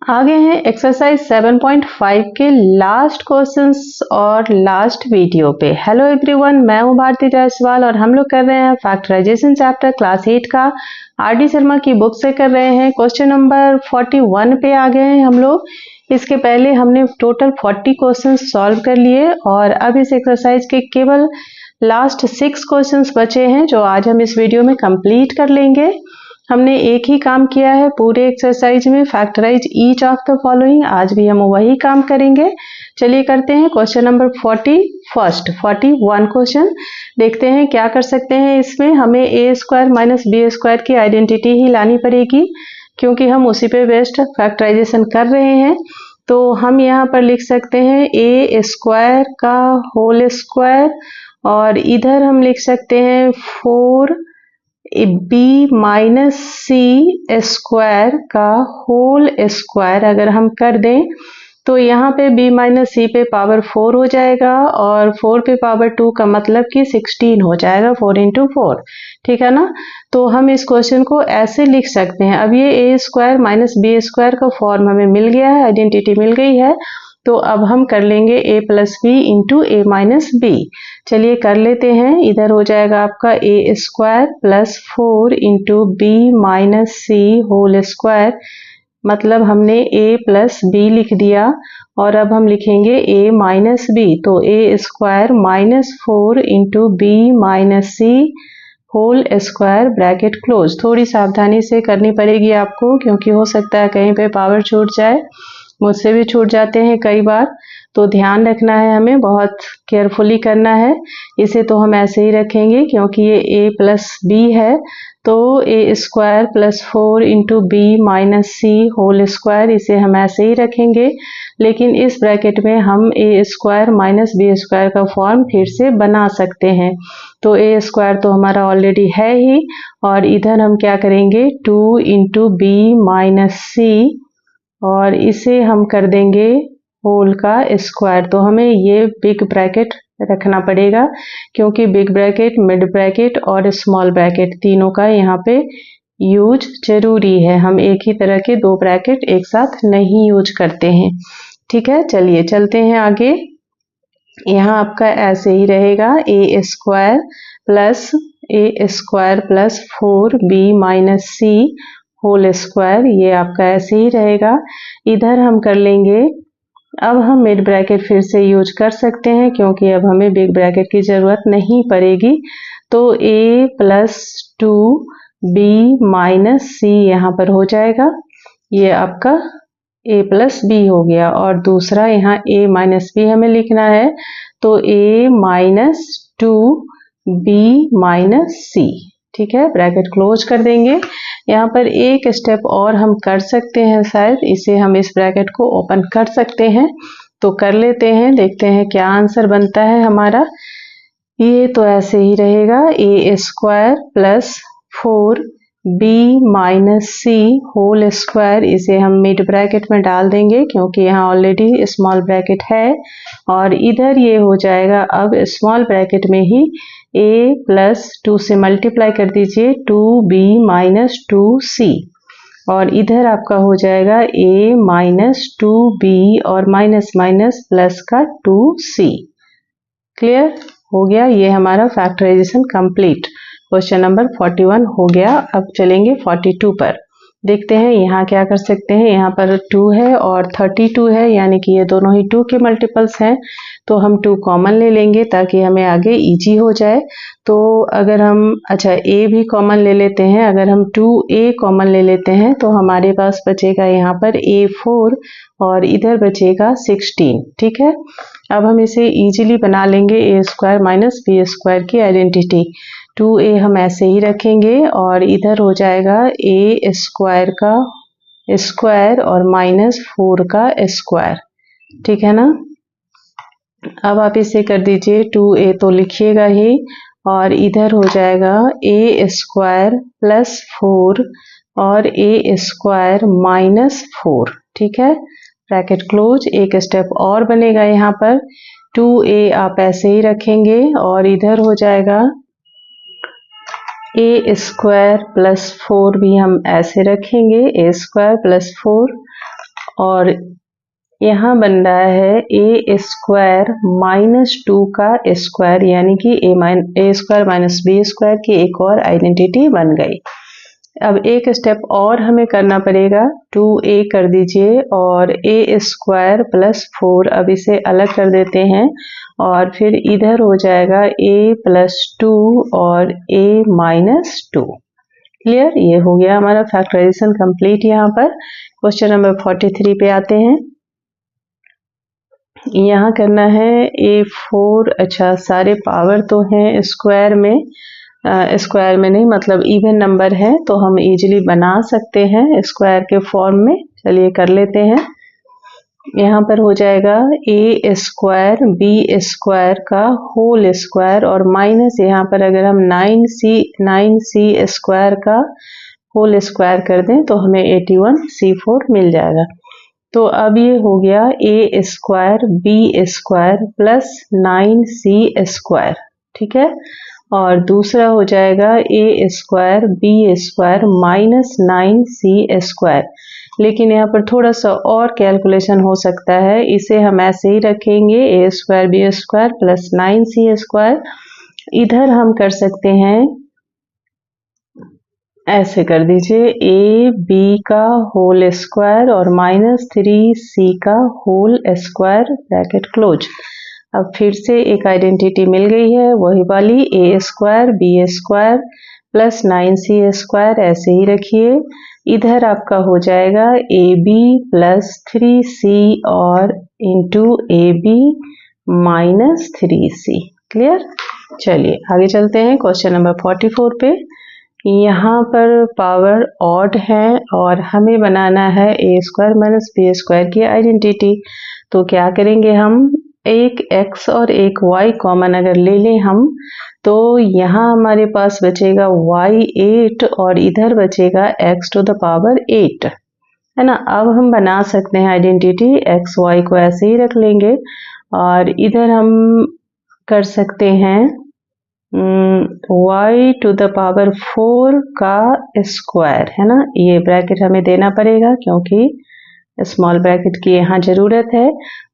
आगे हैं एक्सरसाइज 7.5 के लास्ट क्वेश्चंस और लास्ट वीडियो पे। हेलो एवरीवन, मैं हूं भारती जायसवाल और हम लोग कर रहे हैं फैक्टराइजेशन चैप्टर क्लास 8 का आर.डी. शर्मा की बुक से कर रहे हैं। क्वेश्चन नंबर 41 पे आ गए हैं हम लोग। इसके पहले हमने टोटल 40 क्वेश्चंस सॉल्व कर लिए और अब इस एक्सरसाइज के केवल लास्ट 6 क्वेश्चंस बचे हैं जो आज हम इस वीडियो में कंप्लीट कर लेंगे। हमने एक ही काम किया है पूरे एक्सरसाइज में, factorise each of the following. आज भी हम वही काम करेंगे। चलिए करते हैं क्वेश्चन नंबर 41 क्वेश्चन। देखते हैं क्या कर सकते हैं इसमें। हमें ए स्क्वायर माइनस बी स्क्वायर की आइडेंटिटी ही लानी पड़ेगी क्योंकि हम उसी पे बेस्ड फैक्टराइजेशन कर रहे हैं। तो हम यहाँ पर लिख सकते हैं ए स्क्वायर का होल स्क्वायर और इधर हम लिख सकते हैं 4b माइनस सी स्क्वायर का होल स्क्वायर। अगर हम कर दें तो यहाँ पे b माइनस सी पे पावर 4 हो जाएगा और 4 पे पावर 2 का मतलब कि 16 हो जाएगा, 4 इंटू 4। ठीक है ना। तो हम इस क्वेश्चन को ऐसे लिख सकते हैं। अब ये ए स्क्वायर माइनस बी स्क्वायर का फॉर्म हमें मिल गया है, आइडेंटिटी मिल गई है। तो अब हम कर लेंगे a plus B into A minus B. चलिए कर लेते हैं। इधर हो जाएगा आपका A square plus 4 into B minus C whole square, मतलब हमने a प्लस बी लिख दिया और अब हम लिखेंगे a माइनस बी। तो A square minus 4 into B minus C whole square bracket close. थोड़ी सावधानी से करनी पड़ेगी आपको क्योंकि हो सकता है कहीं पे पावर छूट जाए, मुझसे भी छूट जाते हैं कई बार। तो ध्यान रखना है, हमें बहुत केयरफुली करना है। इसे तो हम ऐसे ही रखेंगे क्योंकि ये a प्लस बी है। तो A square plus 4 into B minus C whole square, इसे हम ऐसे ही रखेंगे। लेकिन इस ब्रैकेट में हम ए स्क्वायर माइनस बी स्क्वायर का फॉर्म फिर से बना सकते हैं। तो ए स्क्वायर तो हमारा ऑलरेडी है ही और इधर हम क्या करेंगे 2 इंटू बी माइनस सी और इसे हम कर देंगे होल का स्क्वायर। तो हमें ये बिग ब्रैकेट रखना पड़ेगा क्योंकि बिग ब्रैकेट, मिड ब्रैकेट और स्मॉल ब्रैकेट तीनों का यहाँ पे यूज जरूरी है। हम एक ही तरह के दो ब्रैकेट एक साथ नहीं यूज करते हैं। ठीक है, चलिए चलते हैं आगे। यहाँ आपका ऐसे ही रहेगा ए square plus 4b minus C whole square, ये आपका ऐसे ही रहेगा। इधर हम कर लेंगे, अब हम मिड ब्रैकेट फिर से यूज कर सकते हैं क्योंकि अब हमें बिग ब्रैकेट की जरूरत नहीं पड़ेगी। तो a प्लस 2b माइनस सी यहाँ पर हो जाएगा, ये आपका a प्लस बी हो गया और दूसरा यहाँ a माइनस बी हमें लिखना है। तो a माइनस 2b माइनस सी। ठीक है, ब्रैकेट क्लोज कर देंगे। यहाँ पर एक स्टेप और हम कर सकते हैं, शायद इसे हम इस ब्रैकेट को ओपन कर सकते हैं। तो कर लेते हैं, देखते हैं क्या आंसर बनता है हमारा। ये तो ऐसे ही रहेगा ए square plus 4b minus C whole square, इसे हम मिड ब्रैकेट में डाल देंगे क्योंकि यहाँ ऑलरेडी स्मॉल ब्रैकेट है। और इधर ये हो जाएगा अब स्मॉल ब्रैकेट में ही a प्लस 2 से मल्टीप्लाई कर दीजिए 2b माइनस 2c और इधर आपका हो जाएगा a माइनस 2b और माइनस माइनस प्लस का 2c। क्लियर हो गया, ये हमारा फैक्टराइजेशन कंप्लीट। क्वेश्चन नंबर 41 हो गया। अब चलेंगे 42 पर। देखते हैं यहाँ क्या कर सकते हैं। यहाँ पर 2 है और 32 है, यानी कि ये दोनों ही 2 के मल्टीपल्स हैं। तो हम 2 कॉमन ले लेंगे ताकि हमें आगे इजी हो जाए। तो अगर हम a भी कॉमन ले लेते हैं, अगर हम 2a कॉमन ले लेते हैं तो हमारे पास बचेगा यहाँ पर a4 और इधर बचेगा 16। ठीक है, अब हम इसे इजीली बना लेंगे ए स्क्वायर माइनस बी स्क्वायर की आइडेंटिटी। 2a हम ऐसे ही रखेंगे और इधर हो जाएगा ए स्क्वायर का स्क्वायर और माइनस 4 का स्क्वायर। ठीक है ना। अब आप इसे कर दीजिए 2a तो लिखिएगा ही और इधर हो जाएगा ए स्क्वायर प्लस 4 और ए स्क्वायर माइनस 4। ठीक है, ब्रैकेट क्लोज। एक स्टेप और बनेगा यहाँ पर, 2a आप ऐसे ही रखेंगे और इधर हो जाएगा ए स्क्वायर प्लस 4 भी हम ऐसे रखेंगे, ए स्क्वायर प्लस 4 और यहाँ बन रहा है ए स्क्वायर माइनस 2 का स्क्वायर, यानी कि ए स्क्वायर माइनस बी स्क्वायर की एक और आइडेंटिटी बन गई। अब एक स्टेप और हमें करना पड़ेगा, 2a कर दीजिए और ए स्क्वायर प्लस 4, अब इसे अलग कर देते हैं और फिर इधर हो जाएगा a प्लस 2 और a माइनस 2। क्लियर, ये हो गया हमारा फैक्टराइजेशन कंप्लीट। यहाँ पर क्वेश्चन नंबर 43 पे आते हैं। यहाँ करना है a4, अच्छा सारे पावर तो हैं स्क्वायर में, स्क्वायर में नहीं मतलब इवन नंबर है तो हम इजीली बना सकते हैं स्क्वायर के फॉर्म में। चलिए कर लेते हैं। यहाँ पर हो जाएगा ए स्क्वायर बी स्क्वायर का होल स्क्वायर और माइनस यहाँ पर अगर हम 9c स्क्वायर का होल स्क्वायर कर दें तो हमें 81c4 मिल जाएगा। तो अब ये हो गया A square B square plus 9c square, ठीक है, और दूसरा हो जाएगा A square B square minus 9c square. लेकिन यहाँ पर थोड़ा सा और कैलकुलेशन हो सकता है, इसे हम ऐसे ही रखेंगे A square B square plus 9c square. इधर हम कर सकते हैं, ऐसे कर दीजिए ए बी का होल स्क्वायर और माइनस 3c का होल स्क्वायर ब्रैकेट क्लोज। अब फिर से एक आइडेंटिटी मिल गई है, वही वाली A square B square plus 9c square, ऐसे ही रखिए। इधर आपका हो जाएगा ए बी प्लस 3c और into A B minus 3c। Clear, चलिए आगे चलते हैं क्वेश्चन नंबर 44 पे। यहाँ पर पावर ऑड है और हमें बनाना है ए स्क्वायर माइनस बी स्क्वायर की आइडेंटिटी। तो क्या करेंगे हम, एक x और एक y कॉमन अगर ले लें हम, तो यहाँ हमारे पास बचेगा y8 और इधर बचेगा x टू द पावर 8, है ना। अब हम बना सकते हैं आइडेंटिटी, x y को ऐसे ही रख लेंगे और इधर हम कर सकते हैं y टू द पावर 4 का स्क्वायर, है ना। ये ब्रैकेट हमें देना पड़ेगा क्योंकि स्मॉल ब्रैकेट की यहाँ जरूरत है,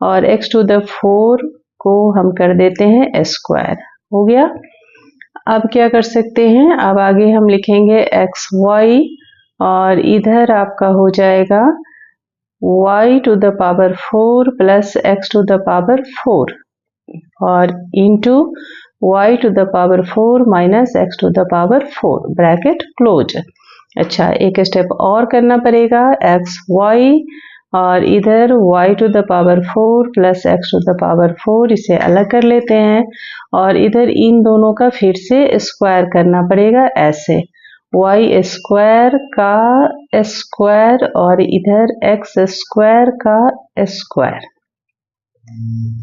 और x टू द 4 को हम कर देते हैं स्क्वायर, हो गया। अब क्या कर सकते हैं, अब आगे हम लिखेंगे एक्स वाई और इधर आपका हो जाएगा y to the power 4 plus x to the power 4 और into y to the power 4 minus x to the power 4 bracket close. अच्छा, एक स्टेप और करना पड़ेगा, एक्स वाई और इधर y to the power 4 plus x to the power 4, इसे अलग कर लेते हैं और इधर इन दोनों का फिर से स्क्वायर करना पड़ेगा, ऐसे y स्क्वायर का स्क्वायर और इधर x स्क्वायर का स्क्वायर,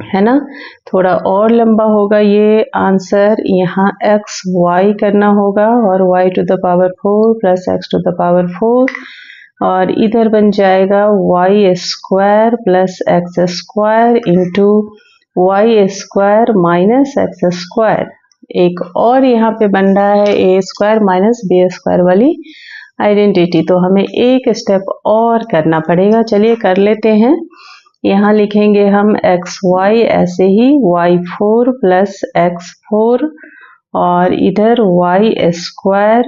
है ना। थोड़ा और लंबा होगा ये आंसर, यहाँ x y करना होगा और y to the power 4 plus x to the power 4 और इधर बन जाएगा y square plus x square into y square minus x square. एक और यहाँ पे बन रहा है a square minus b square वाली आइडेंटिटी, तो हमें एक स्टेप और करना पड़ेगा। चलिए कर लेते हैं। यहाँ लिखेंगे हम एक्स वाई ऐसे ही y4 प्लस x4 और इधर y square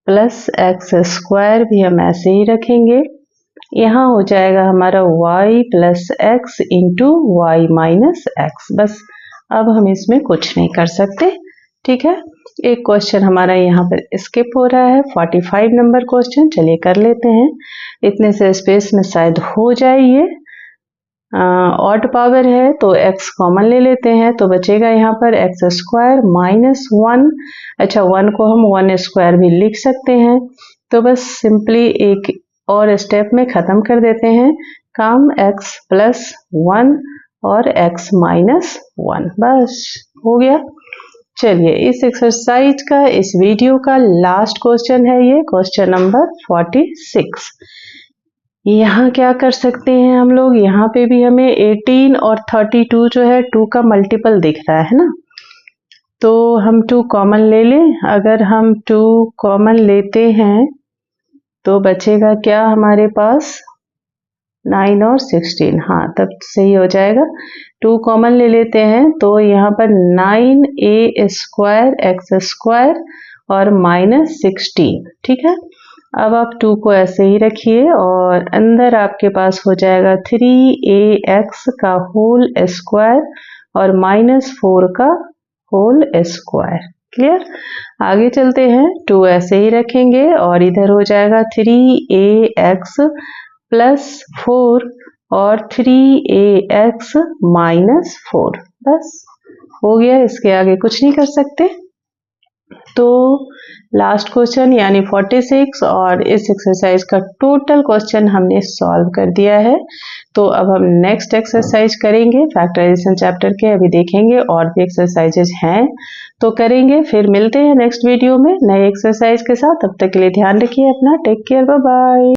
plus x square भी हम ऐसे ही रखेंगे। यहाँ हो जाएगा हमारा y plus x into Y minus x। बस अब हम इसमें कुछ नहीं कर सकते, ठीक है। एक क्वेश्चन हमारा यहाँ पर स्किप हो रहा है, 45 नंबर क्वेश्चन। चलिए कर लेते हैं, इतने से स्पेस में शायद हो जाए। ये ऑड पावर है तो x कॉमन ले लेते हैं, तो बचेगा यहाँ पर x स्क्वायर माइनस 1। अच्छा, 1 को हम 1 स्क्वायर भी लिख सकते हैं, तो बस सिंपली एक और स्टेप में ख़त्म कर देते हैं काम, x प्लस 1 और x माइनस 1, बस हो गया। चलिए इस एक्सरसाइज का, इस वीडियो का लास्ट क्वेश्चन है ये, क्वेश्चन नंबर 46। यहाँ क्या कर सकते हैं हम लोग, यहाँ पे भी हमें 18 और 32 जो है 2 का मल्टीपल दिख रहा है ना, तो हम 2 कॉमन ले लें। अगर हम 2 कॉमन लेते हैं तो बचेगा क्या हमारे पास, 9 और 16, हाँ तब सही हो जाएगा। 2 कॉमन ले लेते हैं तो यहाँ पर 9a² x² और -16, ठीक है। अब आप 2 को ऐसे ही रखिए और अंदर आपके पास हो जाएगा 3ax का होल स्क्वायर और -4 का होल स्क्वायर। क्लियर। आगे चलते हैं, 2 ऐसे ही रखेंगे और इधर हो जाएगा 3ax + 4 और 3ax - 4। बस हो गया, इसके आगे कुछ नहीं कर सकते। तो लास्ट क्वेश्चन यानी 46 और इस एक्सरसाइज का टोटल क्वेश्चन हमने सॉल्व कर दिया है। तो अब हम नेक्स्ट एक्सरसाइज करेंगे, फैक्टराइजेशन चैप्टर के अभी देखेंगे और भी एक्सरसाइजेज हैं तो करेंगे। फिर मिलते हैं नेक्स्ट वीडियो में नए एक्सरसाइज के साथ। तब तक के लिए ध्यान रखिए अपना। Take care, bye bye.